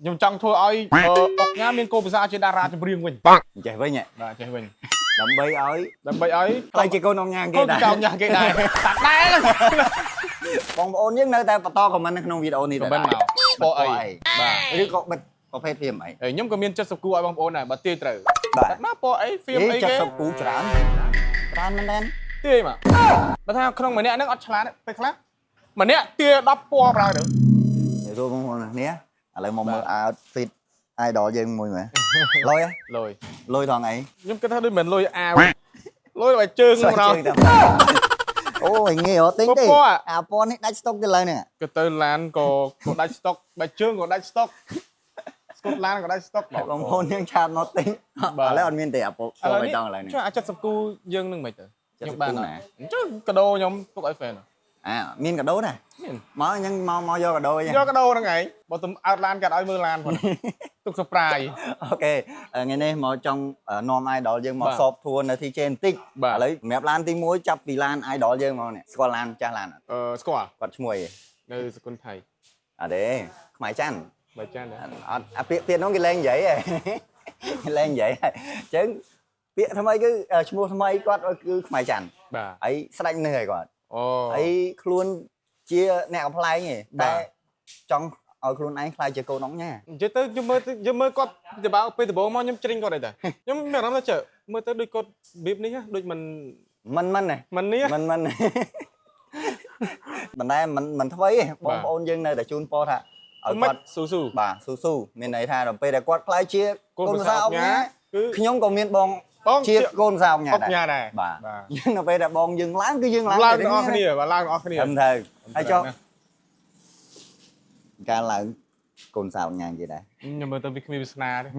ខ្ញុំចង់ធ្វើឲ្យអុកញ៉ាមានគោលភាសាជាតារាចម្រៀងវិញចេះវិញបាទចេះវិញដើម្បីឲ្យខ្លាយជាកូនអុកញ៉ាគេដែរកូនញ៉ាគេដែរតាក់ដែរបងប្អូនយើងនៅតែបន្តខមមិននៅក្នុងវីដេអូនេះដែរខមមិនមកពណ៌អីបាទឬក៏បិទប្រភេទហ្វៀមអីខ្ញុំក៏មានចិត្តសគូឲ្យបងប្អូនដែរបើទាយត្រូវបាទមកពណ៌អីហ្វៀមអីគេចិត្តសគូច្រើនមែនទេទាយមកបើថាក្នុងម្នាក់ហ្នឹងអត់ឆ្លាតពេលខ្លះម្នាក់ទាយ10ពណ៌ប្រើទៅនិយាយទៅបងប្អូននេះឥឡូវមកមើល outfit idol យើងមួយមើលលុយថងអីខ្ញុំគិតថាដូចមិនលុយអាវលុយឲ្យជើងមកអូយងាយអត់ទិញទេអាពណ៌នេះដាច់ស្តុកទៅឡើយនេះក៏ទៅឡានក៏ដាច់ស្តុកបើជើងក៏ដាច់ស្តុកស្គត់ឡានក៏ដាច់ស្តុកបងប្អូនយើងឆាតមកទិញឥឡូវអត់មានទេអាពណ៌បៃតងឥឡូវនេះជួយអាចចិត្តសគូយើងនឹងមិនទៅខ្ញុំបានណាចុះកាដូខ្ញុំទុកឲ្យ fan មានកាដូដែរមកអញ្ចឹងមកយកកាដូអីយកកាដូហ្នឹងឯងបើទៅអត់ឡានកាត់ឲ្យមើលឡានផងទុក surprise អូខេថ្ងៃនេះមកចង់នាំ idol យើងមកសបធួរនៅទីជេបន្តិចឥឡូវសម្រាប់ឡានទី1ចាប់ពីឡាន idol យើងមកនេះស្គាល់ឡានចាស់ឡានស្គាល់គាត់ឈ្មោះអីនៅសកលថៃអត់ទេខ្មែរច័ន្ទច័ន្ទអត់អាពាក្យទៀតនោះគេលែងនិយាយហ៎លែងនិយាយអញ្ចឹងពាក្យថ្មីគឺឈ្មោះថ្មីគាត់គឺខ្មែរច័ន្ទបាទហើយស្ដេចនេះហើយគាត់អូហើយខ្លួនជាអ្នកកំ pl ែងឯងតែចង់ឲ្យខ្លួនឯងខ្លាយជាកូនអុកញ៉ានិយាយទៅខ្ញុំមើលគាត់ទៅបើពេលដំបូងមកខ្ញុំជ្រិញគាត់អីតាខ្ញុំមានអារម្មណ៍ថាមើលទៅដូចគាត់បៀបនេះដូចមិននេះមិនតែមិនធ្វើទេបងប្អូនយើងនៅតែជូនពរថាឲ្យគាត់ស៊ូបាទស៊ូមានន័យថាដល់ពេលដែលគាត់ខ្លាយជាកូនភាសាអុកញ៉ាខ្ញុំក៏មានបងជាកូនភាសាអុកញ៉ាដែរបាទយើងនៅពេលដែលបងយើងឡើងគឺយើងឡើងទាំងអស់គ្នាបាទឡើងទាំងអស់គ្នាត្រឹមត្រូវហើយចុះការឡើងកូនភាសាអុកញ៉ាគេដែរខ្ញុំមើលទៅវាគ្មានវាសនាទេ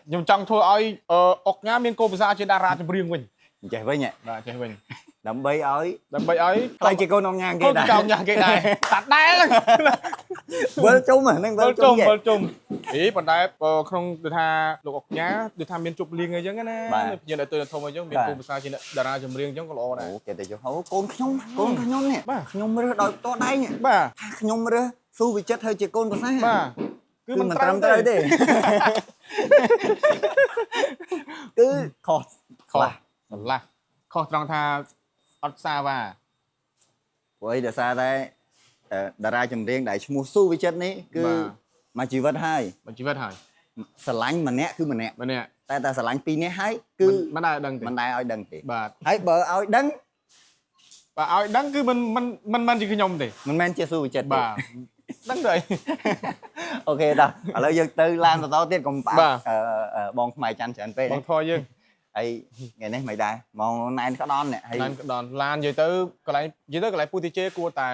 ខ្ញុំចង់ធ្វើឲ្យអុកញ៉ាមានគោលភាសាជាតារាចម្រៀងវិញចេះវិញបាទចេះវិញដើម្បីឲ្យខ្លាយជាកូនអុកញ៉ាគេដែរកូនញ៉ាគេដែរតាត់ដែរវិលជុំហ្នឹងវិលជុំប៉ុន្តែក្នុងដូចថាលោកអុកញ៉ាដូចថាមានជប់លៀងអីចឹងណាយើងទៅធំអីចឹងមានគោលភាសាជាតារាចម្រៀងចឹងក៏ល្អដែរអូគេទៅចុះកូនខ្ញុំនេះខ្ញុំរើសដោយផ្ទាល់ដៃបាទថាខ្ញុំរើសស៊ូវិចិត្រហើយជាកូនភាសាបាទគឺមិនត្រឹមត្រូវទេគឺខុសត្រង់ថាអត់សាវ៉ាព្រោះអីដោយសារតែតារាចម្រៀងដែលឈ្មោះស៊ូវិចិត្រនេះគឺមួយជីវិតហើយស្រឡាញ់ម្នាក់គឺម្នាក់តែស្រឡាញ់ពីរនាក់ហើយគឺមិនដែលដឹងទេបាទ ហើយបើឲ្យដឹងគឺមិនជាខ្ញុំទេមិនមែនជាស៊ូវិចិត្របាទដឹងទៅអូខេតោះឥឡូវយើងទៅឡានបន្តទៀតកុំបាក់បងខ្មែរច័ន្ទច្រើនពេកបងធរយើងហើយថ្ងៃនេះមិនដែរមកណែនក្ដន់ហើយណែនក្ដន់ឡាននិយាយទៅកន្លែងពូទីជេគួរតែ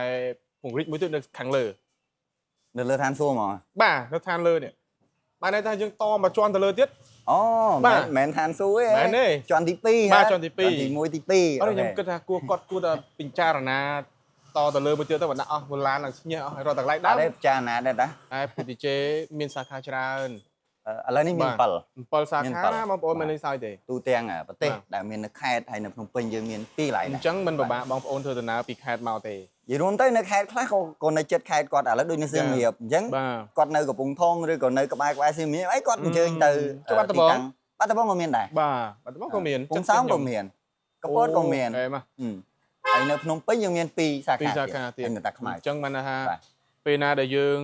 ពង្រីកមួយទៀតនៅខាងលើឋានសួគ៌ហ្មងបាទនៅឋានលើនេះបានន័យថាយើងតមកជាន់ទៅលើទៀតអូមិនមែនឋានសួគ៌ទេមែនទេជាន់ទី2បាទជាន់ទី2ទី1ទី2អត់ខ្ញុំគិតថាគួរតែពិចារណាតទៅលើមួយទៀតទៅបណ្ដាក់អស់វឡានឡើងស្ញះអស់រត់តែកន្លែងដើមអត់ទេពិចារណាដែរតាហើយពូទីជេមានសាខាច្រើនឥឡូវនេះមាន7សាខាណាបងប្អូនមិនលេងសើចទេទូទាំងប្រទេសដែលមាននៅខេត្តហើយនៅភ្នំពេញយើងមាន2កន្លែងអញ្ចឹងមិនពិបាកបងប្អូនធ្វើដំណើរពីខេត្តមកទេនិយាយរួមទៅនៅខេត្តខ្លះក៏នៅចិត្តខេត្តគាត់ឥឡូវដូចនៅសៀមរាបអញ្ចឹងគាត់នៅកំពង់ធំឬក៏នៅក្បែរសៀមរាបអីគាត់អញ្ជើញទៅបាត់ដំបងក៏មានដែរបាត់ដំបងក៏មានកំសោមក៏មានកពតក៏មានហើយនៅភ្នំពេញយើងមាន2សាខាទៀតនៅតាខ្មៅអញ្ចឹងបានថាពេលណាដែលយើង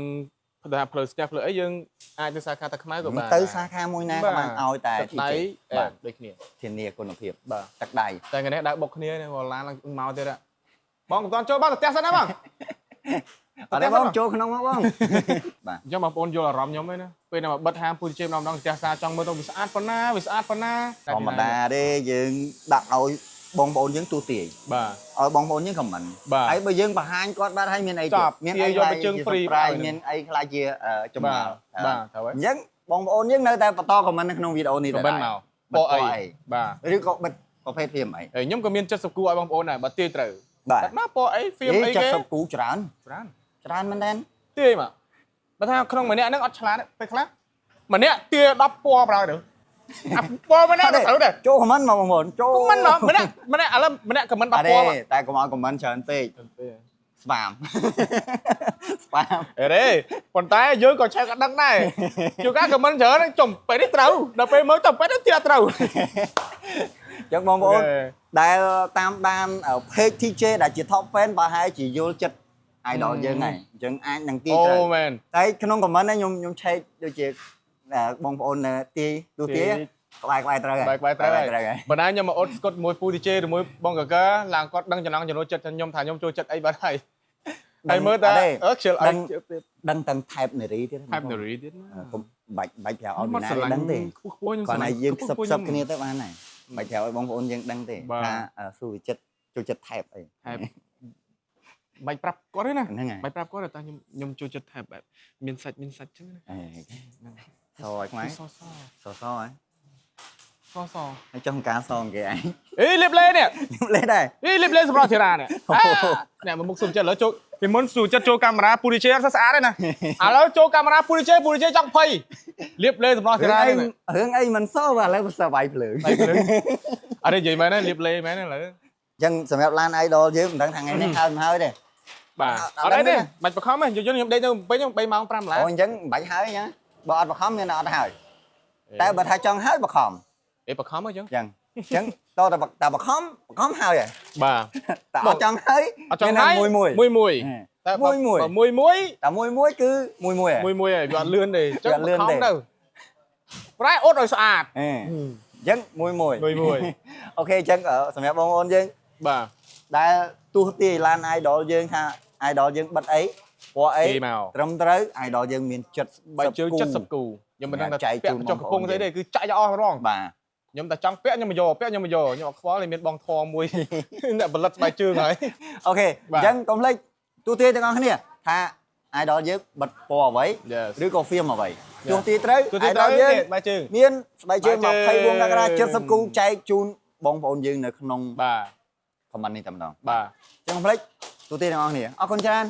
ថាផ្លូវស្ទះផ្លូវអីយើងអាចទៅសាខាតាខ្មៅក៏បានទៅសាខាមួយណាក៏បានឲ្យតែទីជេបាទដូចគ្នាធានាគុណភាពបាទទឹកដៃតែថ្ងៃនេះដើរបុកគ្នាវឡានឡើងមកទៀតបងមិនទាន់ចូលបងទៅផ្ទះសិនណាបងអត់ទេបងចូលក្នុងមកបងបាទអញ្ចឹងបងប្អូនយល់អារម្មណ៍ខ្ញុំឯណាពេលណាមកបិទហាងពូទីជេម្ដងផ្ទះសាចង់មើលទៅវាស្អាតប៉ុណ្ណាធម្មតាទេយើងដាក់ឲ្យបងប្អូនយើងទូទាយបាទឲ្យបងប្អូនយើងខមមិនហើយបើយើងបង្ហាញគាត់បានហើយមានអីទៀតមានអីយកបជើងហ្វ្រីមានអីខ្លះជាចម្លើយបាទត្រូវហើយអញ្ចឹងបងប្អូនយើងនៅតែបន្តខមមិននៅក្នុងវីដេអូនេះដែរខមមិនមកពណ៌អីបាទឬក៏បិទប្រភេទហ្វៀមអីខ្ញុំក៏មានចិត្តសគូឲ្យបងប្អូនដែរបើទាយត្រូវបាទមកពណ៌អីហ្វៀមអីគេចិត្តសគូច្រើនមែនទេទាយមកបើថាក្នុងម្នាក់ហ្នឹងអត់ឆ្លាតពេលខ្លះម្នាក់ទាយ10ពណ៌ប្រើទៅអាពណ៌ម្នាក់ទៅត្រូវដែរចូលខមមិនមកបងប្អូនចូលខមមិនមកម្នាក់ឥឡូវម្នាក់ខមមិន10ពណ៌តែកុំឲ្យខមមិនច្រើនពេកស្វាម spam អេរេប៉ុន្តែយើងក៏ឆែកអត់ដឹងដែរជួនកាលខមមិនច្រើនចំពេកនេះត្រូវដល់ពេលមើលទៅពេកនេះទៀតត្រូវ ចឹងបងប្អូនដែលតាមដាន page TJ ដែលជា top fan បើហើយជាយល់ចិត្ត idol យើងហើយអញ្ចឹងអាចនឹងទាយត្រូវ អូមែន តែក្នុង comment ហ្នឹងខ្ញុំឆែកដូចជាបងប្អូនទាយទូទាយក្បែរត្រូវហើយ បែកត្រូវហើយបណ្ដាខ្ញុំមកអត់ស្កុតមួយពូទីជេឬមួយបងកកាឡើងគាត់ដឹងចំណងចំណូលចិត្តខ្ញុំថាខ្ញុំចូលចិត្តអីបាត់ហើយហើយមើលតាខ្ជិលអីទៀត ដឹងទាំង type នារីទៀត type នារីទៀត កុំបាច់ប្រាប់ឲ្យណាដឹងទេ ខ្ពស់ខ្ញុំ គាត់ឲ្យយើងខ្សឹបគ្នាទៅបានហើយបាច់ប្រាប់ឲ្យបងប្អូនយើងដឹងទេថាស៊ូវិចិត្រចូលចិត្ត type អី type បាច់ប្រាប់គាត់ទេណា ហ្នឹងហើយ បាច់ប្រាប់គាត់តែខ្ញុំចូលចិត្ត type បែបមានសាច់ចឹងណា សឲ្យខ្មែរសហើយ ស ហើយចង់ការសងគេឯង អេលៀបលេនេះ លេដែរ អេលៀបលេសម្រាប់ធីរ៉ានេះនេះមកមុខសុំចិត្តឥឡូវចូលពីមុនស៊ូចិត្តចូលកាមេរ៉ាពូឌីជេអត់ស្អាតទេណាឥឡូវចូលកាមេរ៉ាពូឌីជេចង់ភ័យលៀបលេសម្រាប់ធីរ៉ានេះ រឿងអីមិនសឥឡូវសបាយភ្លើង អត់ទេនិយាយមែនទេលៀបលេមែនទេឥឡូវ អញ្ចឹងសម្រាប់ឡាន idol យើងមិនដឹងថាថ្ងៃនេះហើយទេ បាទអត់អីទេបាច់បខំទេខ្ញុំដេកនៅពេញ3ម៉ោង5ឡា អូអញ្ចឹងមិនបាច់ហើយណាបើអត់បខំមានអត់ហើយតែបើថាចង់ហើយបខំ អេបខំអញ្ចឹង អញ្ចឹងតតែបខំហើយ បាទ តែអត់ចង់ហើយមួយតែតែមួយ គឺមួយហើយវាអត់លឿនទេអញ្ចឹងបខំទៅប្រែអត់ឲ្យស្អាត អញ្ចឹងមួយ អូខេអញ្ចឹងសម្រាប់បងប្អូនយើង បាទ ដែលទោះទីឡាន idol យើងថា idol យើងបិទអីព្រោះអីត្រឹមត្រូវ idol យើងមាន70 70 70គូខ្ញុំមិនដឹងថាពាក់ចុះកំពុងស្អីទេគឺចាក់យកអស់ហ្មង បាទ ខ្ញុំតែចង់ពាក់ខ្ញុំមកយកខ្ញុំអត់ខ្វល់តែមានបងធေါ်មួយ អ្នកផលិតស្បែកជើងហើយ អូខេអញ្ចឹងកុំភ្លេចទូទាយទាំងអស់គ្នាថា idol យើងបិទពណ៌អ្វីឬក៏ film អ្វីទោះទីត្រូវ idol យើង ស្បែកជើង មានស្បែកជើង24មករា70គូចែកជូនបងប្អូនយើងនៅក្នុង បាទ comment នេះតែម្ដង បាទ អញ្ចឹងកុំភ្លេចទូទាយទាំងអស់គ្នាអរគុណច្រើន